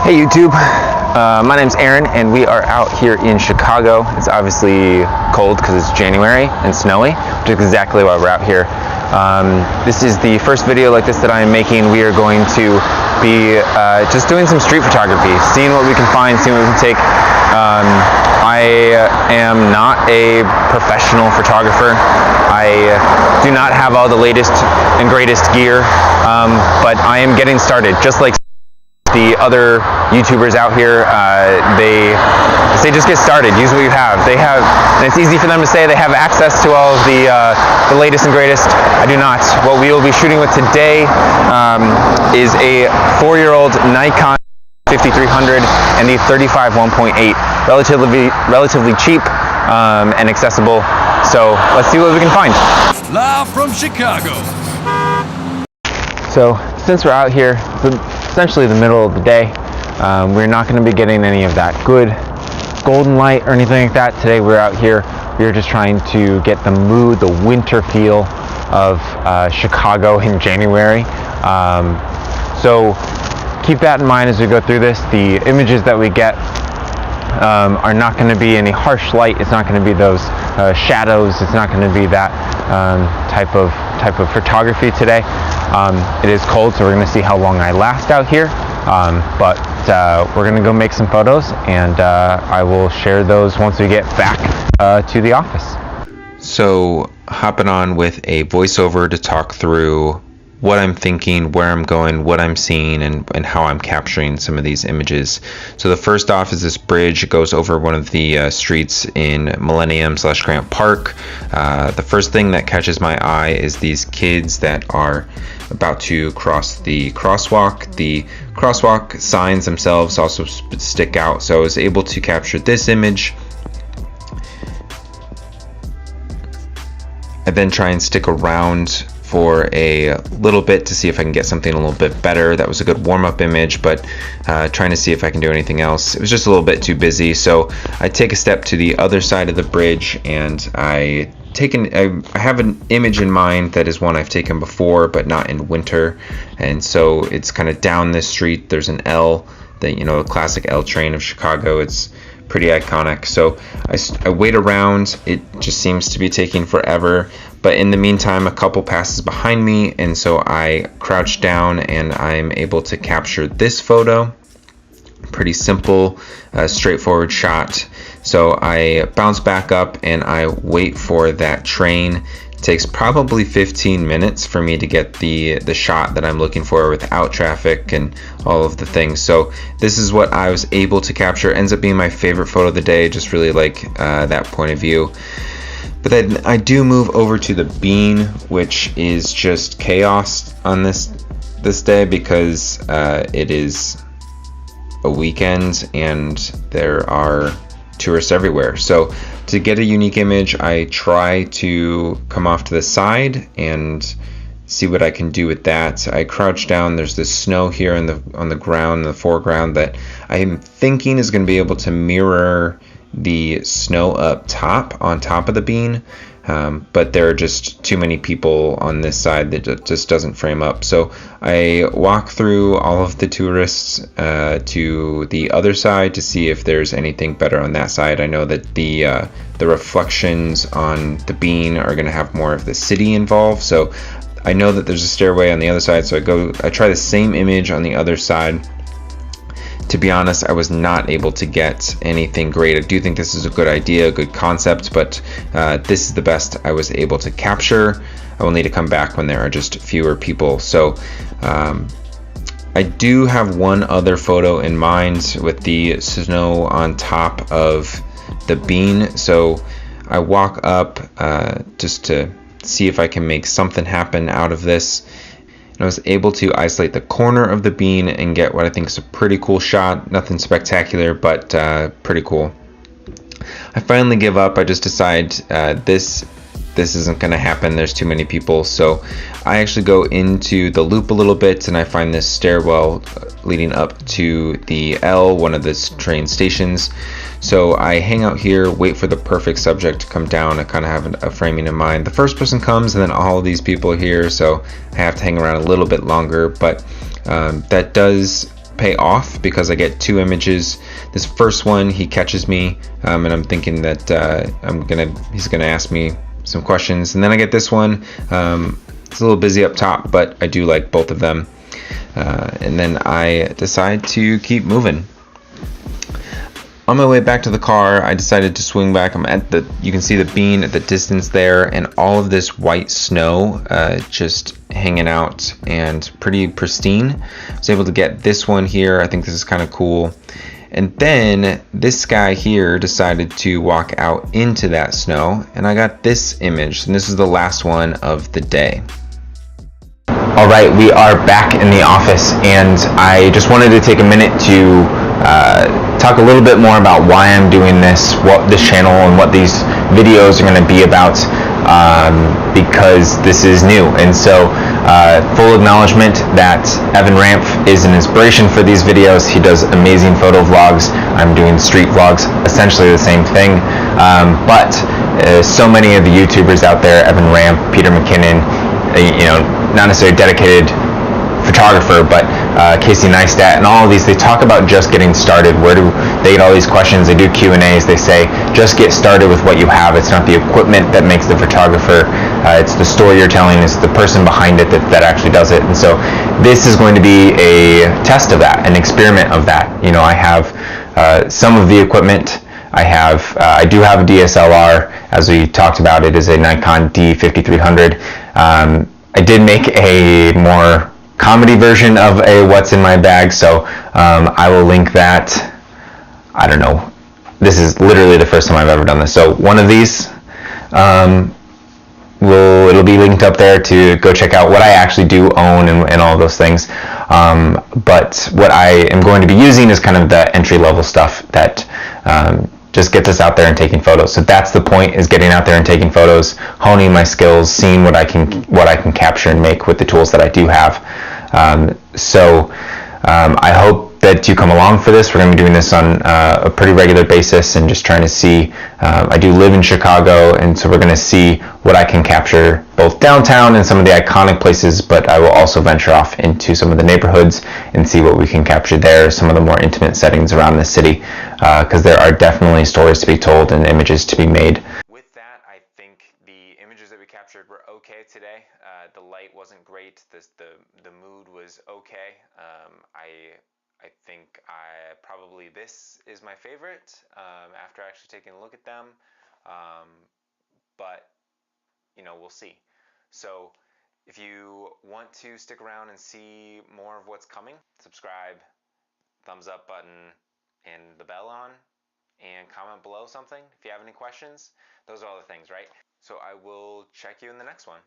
Hey YouTube, my name's Aaron and we are out here in Chicago. It's obviously cold because it's January and snowy, which is exactly why we're out here. This is the first video like this that I am making. We are going to be just doing some street photography, seeing what we can find, seeing what we can take. I am not a professional photographer. I do not have all the latest and greatest gear, but I am getting started, just like the other YouTubers out here. They just get started. Use what you have. They have, and it's easy for them to say they have access to all of the latest and greatest. I do not. What we will be shooting with today is a 4-year-old Nikon 5300 and the 35 1.8, relatively cheap and accessible. So let's see what we can find. Live from Chicago. So since we're out here, essentially the middle of the day, we're not going to be getting any of that good golden light or anything like that. Today we're out here, we're just trying to get the mood, the winter feel of Chicago in January. So keep that in mind as we go through this. The images that we get are not going to be any harsh light. It's not going to be those shadows. It's not going to be that type of photography today. It is cold, so we're going to see how long I last out here, but we're going to go make some photos, and I will share those once we get back to the office. So hopping on with a voiceover to talk through what I'm thinking, where I'm going, what I'm seeing, and how I'm capturing some of these images. So the first off is this bridge. It goes over one of the streets in Millennium/Grant Park. The first thing that catches my eye is these kids that are about to cross the crosswalk. The crosswalk signs themselves also stick out, so I was able to capture this image. I then try and stick around for a little bit to see if I can get something a little bit better. That was a good warm-up image, but trying to see if I can do anything else. It was just a little bit too busy, so I take a step to the other side of the bridge, and I have an image in mind that is one I've taken before, but not in winter. And so it's kind of down this street. There's an L, a classic L train of Chicago. It's pretty iconic. So I wait around. It just seems to be taking forever. But in the meantime, a couple passes behind me, and so I crouch down and I'm able to capture this photo. Pretty simple, straightforward shot. So I bounce back up and I wait for that train. It takes probably 15 minutes for me to get the shot that I'm looking for without traffic and all of the things. So this is what I was able to capture. It ends up being my favorite photo of the day. Just really like that point of view. But then I do move over to the bean, which is just chaos on this day because it is a weekend and there are tourists everywhere. So to get a unique image, I try to come off to the side and see what I can do with that. I crouch down. There's this snow here on the ground, in the foreground, that I am thinking is going to be able to mirror the snow up top, on top of the bean, but there are just too many people on this side that just doesn't frame up. So I walk through all of the tourists to the other side to see if there's anything better on that side. I know that the reflections on the bean are going to have more of the city involved, so I know that there's a stairway on the other side, so I try the same image on the other side. To be honest, I was not able to get anything great. I do think this is a good idea, a good concept, but this is the best I was able to capture. I will need to come back when there are just fewer people. So I do have one other photo in mind with the snow on top of the bean. So I walk up just to see if I can make something happen out of this. I was able to isolate the corner of the bean and get what I think is a pretty cool shot. Nothing spectacular, but pretty cool. I finally give up. I just decide this isn't going to happen. There's too many people. So I actually go into the loop a little bit, and I find this stairwell leading up to the L, one of the train stations. So I hang out here, wait for the perfect subject to come down. I kind of have a framing in mind. The first person comes, and then all of these people are here, so I have to hang around a little bit longer, but that does pay off because I get 2 images. This first one, he catches me, and I'm thinking that he's gonna ask me some questions, and then I get this one. It's a little busy up top, but I do like both of them. And then I decide to keep moving. On my way back to the car, I decided to swing back. You can see the bean at the distance there, and all of this white snow just hanging out and pretty pristine. I was able to get this one here. I think this is kind of cool. And then this guy here decided to walk out into that snow, and I got this image, and this is the last one of the day. All right, we are back in the office, and I just wanted to take a minute to talk a little bit more about why I'm doing this, what this channel and what these videos are going to be about, because this is new. And so full acknowledgement that Evan Ramp is an inspiration for these videos. He does amazing photo vlogs. I'm doing street vlogs, essentially the same thing, but so many of the YouTubers out there, Evan Ramp, Peter McKinnon, not necessarily dedicated photographer, but Casey Neistat and all of these, they talk about just getting started. Where do they get all these questions? They do Q&As. They say just get started with what you have. It's not the equipment that makes the photographer, it's the story you're telling, it's the person behind it that actually does it. And so this is going to be a test of that, an experiment of that. I have some of the equipment. I do have a DSLR, as we talked about. It is a Nikon D5300. I did make a more comedy version of a what's in my bag, so I will link that. I don't know, this is literally the first time I've ever done this, so one of these it'll be linked up there to go check out what I actually do own and all those things, but what I am going to be using is kind of the entry-level stuff that just gets us out there and taking photos. So that's the point, is getting out there and taking photos, honing my skills, seeing what I can capture and make with the tools that I do have. I hope that you come along for this. We're going to be doing this on a pretty regular basis and just trying to see. I do live in Chicago, and so we're going to see what I can capture both downtown and some of the iconic places, but I will also venture off into some of the neighborhoods and see what we can capture there, some of the more intimate settings around the city, because there are definitely stories to be told and images to be made. With that, I think the images that we captured were okay today. The light wasn't great. The mood was okay. I think probably this is my favorite after actually taking a look at them, but we'll see. So if you want to stick around and see more of what's coming, subscribe, thumbs up button, and the bell on, and comment below something if you have any questions. Those are all the things, right? So I will check you in the next one.